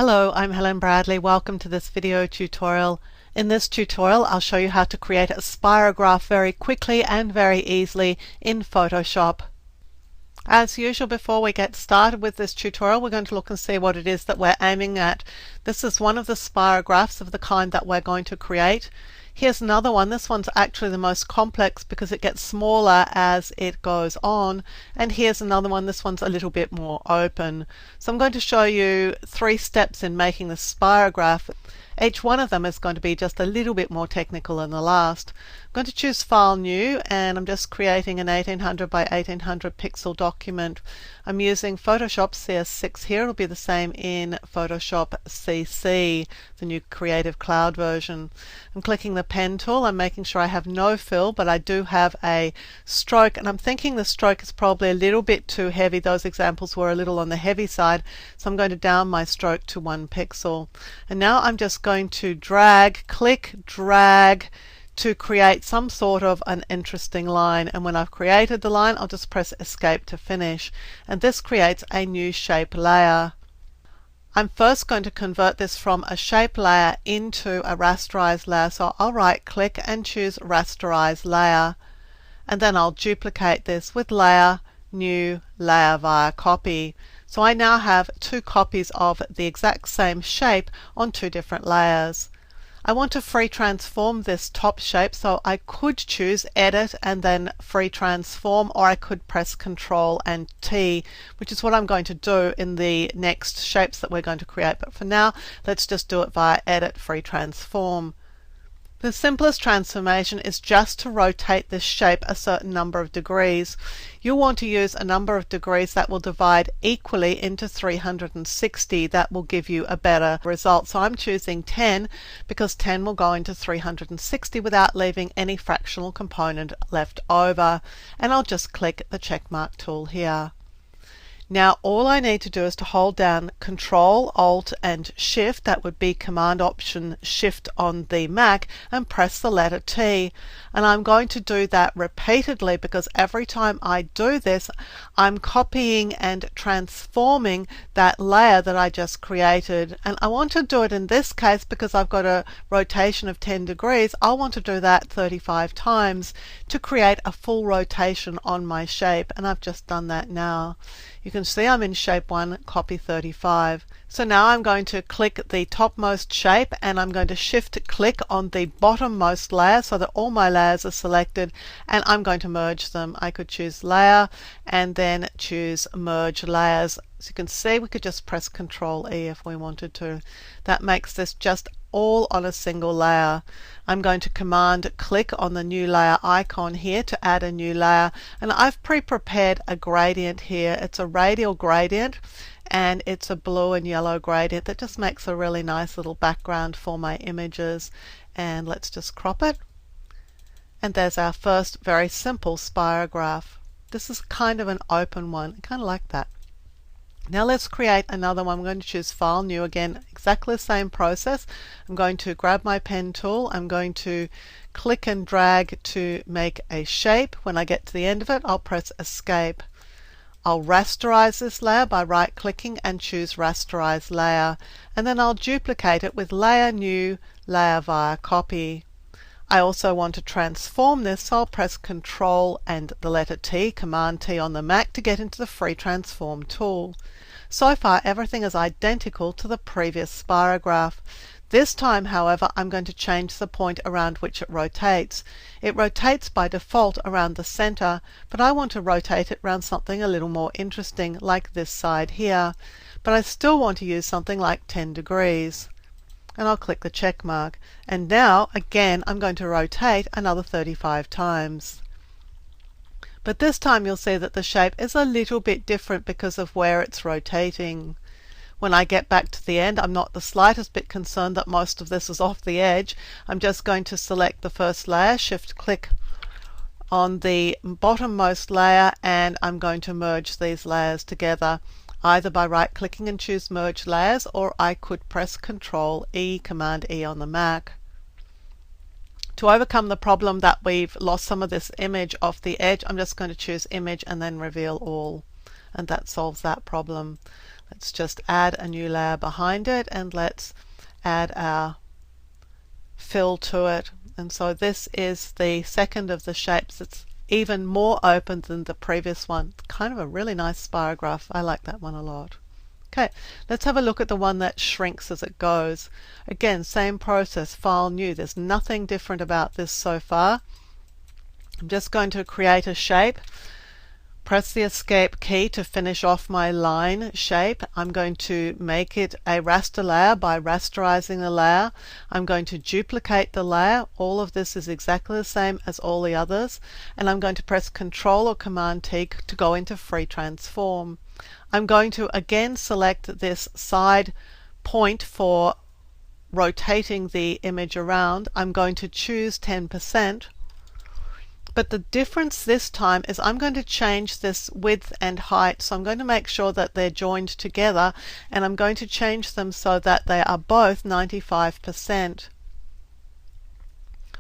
Hello, I'm Helen Bradley. Welcome to this video tutorial. In this tutorial, I'll show you how to create a spirograph very quickly and very easily in Photoshop. As usual, before we get started with this tutorial, we're going to look and see what it is that we're aiming at. This is one of the spirographs of the kind that we're going to create. Here's another one. This one's actually the most complex because it gets smaller as it goes on. And here's another one. This one's a little bit more open. So I'm going to show you 3 steps in making the spirograph. Each one of them is going to be just a little bit more technical than the last. I'm going to choose File New, and I'm just creating an 1800 by 1800 pixel document. I'm using Photoshop CS6 here. It'll be the same in Photoshop CC, the new Creative Cloud version. I'm clicking the pen tool. I'm making sure I have no fill, but I do have a stroke, and I'm thinking the stroke is probably a little bit too heavy. Those examples were a little on the heavy side, so I'm going to down my stroke to 1 pixel. And now I'm just going to click, drag to create some sort of an interesting line. And when I've created the line, I'll just press Escape to finish. And this creates a new shape layer. I'm first going to convert this from a shape layer into a rasterized layer. So I'll right click and choose Rasterize Layer. And then I'll duplicate this with Layer, New, Layer via Copy. So I now have 2 copies of the exact same shape on 2 different layers. I want to free transform this top shape, so I could choose Edit and then Free Transform, or I could press Ctrl and T, which is what I'm going to do in the next shapes that we're going to create. But for now, let's just do it via Edit, Free Transform. The simplest transformation is just to rotate this shape a certain number of degrees. You'll want to use a number of degrees that will divide equally into 360. That will give you a better result. So I'm choosing 10 because 10 will go into 360 without leaving any fractional component left over. And I'll just click the checkmark tool here. Now all I need to do is to hold down Control, Alt and Shift, that would be Command Option Shift on the Mac, and press the letter T. And I'm going to do that repeatedly because every time I do this, I'm copying and transforming that layer that I just created. And I want to do it in this case because I've got a rotation of 10 degrees. I want to do that 35 times to create a full rotation on my shape. And I've just done that now. You can see I'm in shape 1, copy 35. So now I'm going to click the topmost shape and I'm going to shift click on the bottommost layer so that all my layers are selected, and I'm going to merge them. I could choose Layer and then choose Merge Layers. As you can see, we could just press Ctrl E if we wanted to. That makes this just all on a single layer. I'm going to Command click on the new layer icon here to add a new layer, and I've pre-prepared a gradient here. It's a radial gradient and it's a blue and yellow gradient that just makes a really nice little background for my images. And let's just crop it. And there's our first very simple spirograph. This is kind of an open one. I kind of like that. Now let's create another one. I'm going to choose File New again, exactly the same process. I'm going to grab my pen tool. I'm going to click and drag to make a shape. When I get to the end of it, I'll press Escape. I'll rasterize this layer by right clicking and choose Rasterize Layer. And then I'll duplicate it with Layer, New, Layer via Copy. I also want to transform this, so I'll press Ctrl and the letter T, Command T on the Mac to get into the Free Transform tool. So far everything is identical to the previous spirograph. This time, however, I'm going to change the point around which it rotates. It rotates by default around the center, but I want to rotate it around something a little more interesting, like this side here. But I still want to use something like 10 degrees. And I'll click the check mark. And now, again, I'm going to rotate another 35 times. But this time you'll see that the shape is a little bit different because of where it's rotating. When I get back to the end, I'm not the slightest bit concerned that most of this is off the edge. I'm just going to select the first layer, shift click on the bottommost layer, and I'm going to merge these layers together, either by right clicking and choose Merge Layers, or I could press Ctrl E, Command E on the Mac. To overcome the problem that we've lost some of this image off the edge, I'm just going to choose Image and then Reveal All. And that solves that problem. Let's just add a new layer behind it, and let's add our fill to it. And so this is the second of the shapes. It's even more open than the previous one. Kind of a really nice spirograph. I like that one a lot. Okay, let's have a look at the one that shrinks as it goes. Again, same process, file new. There's nothing different about this so far. I'm just going to create a shape. Press the escape key to finish off my line shape. I'm going to make it a raster layer by rasterizing the layer. I'm going to duplicate the layer. All of this is exactly the same as all the others. And I'm going to press Control or Command T to go into Free Transform. I'm going to again select this side point for rotating the image around. I'm going to choose 10%. But the difference this time is I'm going to change this width and height. So I'm going to make sure that they're joined together, and I'm going to change them so that they are both 95%.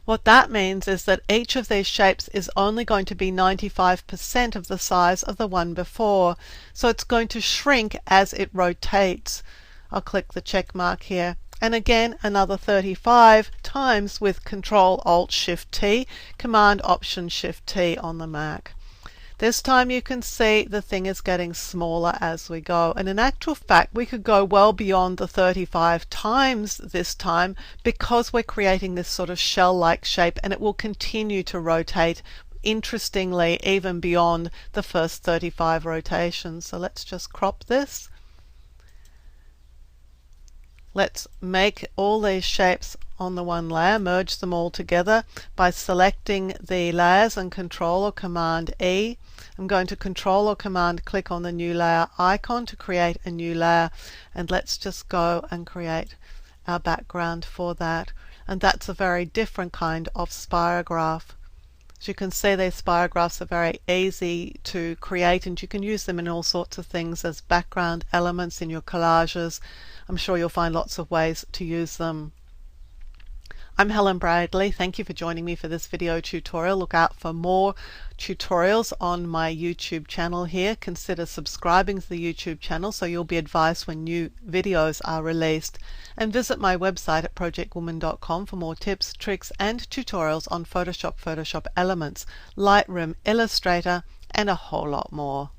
What that means is that each of these shapes is only going to be 95% of the size of the one before. So it's going to shrink as it rotates. I'll click the check mark here. And again, another 35 times with Control-Alt-Shift-T, Command-Option-Shift-T on the Mac. This time you can see the thing is getting smaller as we go. And in actual fact, we could go well beyond the 35 times this time because we're creating this sort of shell-like shape, and it will continue to rotate, interestingly, even beyond the first 35 rotations. So let's just crop this. Let's make all these shapes on the one layer, merge them all together by selecting the layers and Control or Command E. I'm going to Control or Command click on the new layer icon to create a new layer, and let's just go and create our background for that. And that's a very different kind of spirograph. As you can see, these spirographs are very easy to create, and you can use them in all sorts of things as background elements in your collages. I'm sure you'll find lots of ways to use them. I'm Helen Bradley. Thank you for joining me for this video tutorial. Look out for more tutorials on my YouTube channel here. Consider subscribing to the YouTube channel so you'll be advised when new videos are released. And visit my website at projectwoman.com for more tips, tricks, and tutorials on Photoshop, Photoshop Elements, Lightroom, Illustrator, and a whole lot more.